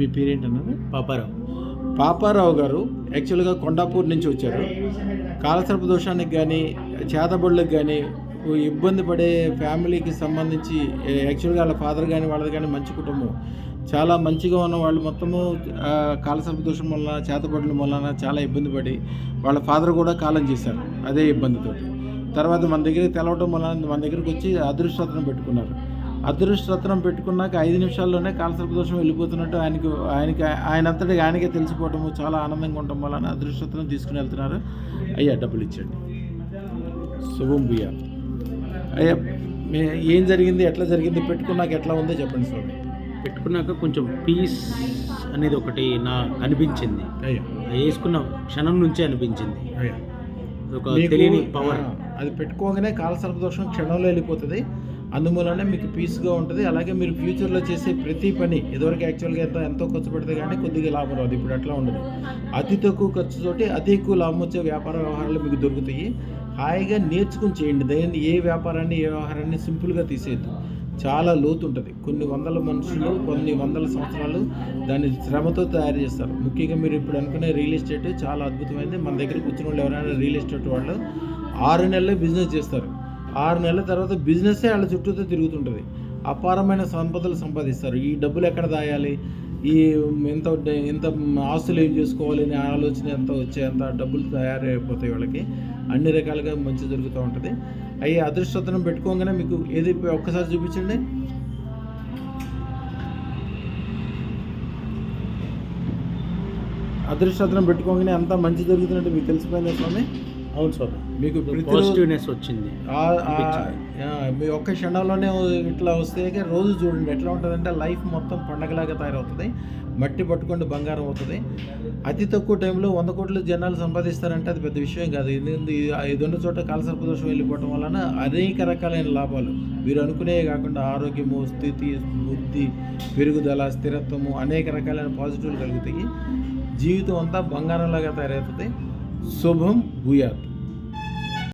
మీ పేరేంటన్నది? పాపారావు. పాపారావు గారు యాక్చువల్గా కొండాపూర్ నుంచి వచ్చారు. కాలసర్ప దోషానికి కానీ చేతబడులకు కానీ ఇబ్బంది పడే ఫ్యామిలీకి సంబంధించి యాక్చువల్గా వాళ్ళ ఫాదర్ కానీ వాళ్ళది కానీ మంచి కుటుంబం, చాలా మంచిగా ఉన్న వాళ్ళు మొత్తము కాలసర్ప దోషం వలన చేతబడుల వలన చాలా ఇబ్బంది పడి వాళ్ళ ఫాదర్ కూడా కాలం చేశారు అదే ఇబ్బందితో. తర్వాత మన దగ్గరికి తెలవటం వలన మన దగ్గరికి వచ్చి అదృష్టరత్నం పెట్టుకున్నారు. అదృష్టరత్నం పెట్టుకున్నాక 5 నిమిషాల్లోనే కాలసర్ప దోషం వెళ్ళిపోతున్నట్టు ఆయనంతటి ఆయనకే తెలిసిపోవటము, చాలా ఆనందంగా ఉండటం వలన అదృష్టరత్నం తీసుకుని వెళ్తున్నారు. అయ్యా డబ్బులు ఇచ్చండి. శుభం భూయా. అయ్యా ఏం జరిగింది, ఎట్లా జరిగింది, పెట్టుకున్నాక ఎట్లా ఉందో చెప్పండి స్వామి. పెట్టుకున్నాక కొంచెం పీస్ అనేది ఒకటి నాకు అనిపించింది. అయ్యా వేసుకున్న క్షణం నుంచే అనిపించింది. అయ్యా ఒక తెలియని పవర్. అది పెట్టుకోగానే కాలసర్ప దోషం క్షణంలో వెళ్ళిపోతుంది. అందువలనే మీకు పీస్గా ఉంటుంది. అలాగే మీరు ఫ్యూచర్లో చేసే ప్రతి పని ఇదివరకు యాక్చువల్గా ఎంతో ఖర్చు పెడితే కానీ కొద్దిగా లాభం రాదు, ఇప్పుడు అట్లా ఉండదు. అతి తక్కువ ఖర్చుతోటి అతి ఎక్కువ లాభం వచ్చే వ్యాపార వ్యవహారాలు మీకు దొరుకుతాయి. హాయిగా నేర్చుకుని చేయండి. దయని ఏ వ్యాపారాన్ని ఏ వ్యవహారాన్ని సింపుల్గా తీసేయద్దు, చాలా లోతు ఉంటుంది. కొన్ని వందల మనుషులు కొన్ని వందల సంవత్సరాలు దాన్ని శ్రమతో తయారు చేస్తారు. ముఖ్యంగా మీరు ఇప్పుడు అనుకునే రియల్ ఎస్టేట్ చాలా అద్భుతమైనది. మన దగ్గరికి వచ్చిన వాళ్ళు ఎవరైనా రియల్ ఎస్టేట్ వాళ్ళు 6 నెలలే బిజినెస్ చేస్తారు. 6 నెలల తర్వాత బిజినెస్సే వాళ్ళ చుట్టూతో తిరుగుతుంటుంది. అపారమైన సంపదలు సంపాదిస్తారు. ఈ డబ్బులు ఎక్కడ దాయాలి, ఈ ఎంత ఆస్తులు ఏం చేసుకోవాలి అనే ఆలోచన ఎంత వచ్చేంత డబ్బులు తయారైపోతాయి వాళ్ళకి. అన్ని రకాలుగా మంచి జరుగుతూ ఉంటుంది. అయ్యి అదృష్టరత్నం పెట్టుకోగానే మీకు ఏది ఒక్కసారి చూపించండి. అదృష్టరత్నం పెట్టుకోగానే అంతా మంచి జరుగుతున్నట్టు మీకు తెలిసిపోయింది స్వామి. అవును స్వామి, మీకు పాజిటివ్నెస్ వచ్చింది. మీ ఒక్క క్షణంలోనే ఇట్లా వస్తే రోజు చూడండి ఎట్లా ఉంటుందంటే లైఫ్ మొత్తం పండగలాగా తయారవుతుంది. మట్టి పట్టుకుంటే బంగారం అవుతుంది. అతి తక్కువ టైంలో 100 కోట్ల జనాలు సంపాదిస్తారంటే అది పెద్ద విషయం కాదు. ఇది ఉన్న చోట కాలసర్ప దోషం వెళ్ళిపోవటం వలన అనేక రకాలైన లాభాలు మీరు అనుకునేవి కాకుండా ఆరోగ్యము, స్థితి, బుద్ధి, పెరుగుదల, స్థిరత్వము, అనేక రకాలైన పాజిటివ్లు కలుగుతాయి. జీవితం అంతా బంగారంలాగా తయారవుతుంది. శుభం భూయాత్.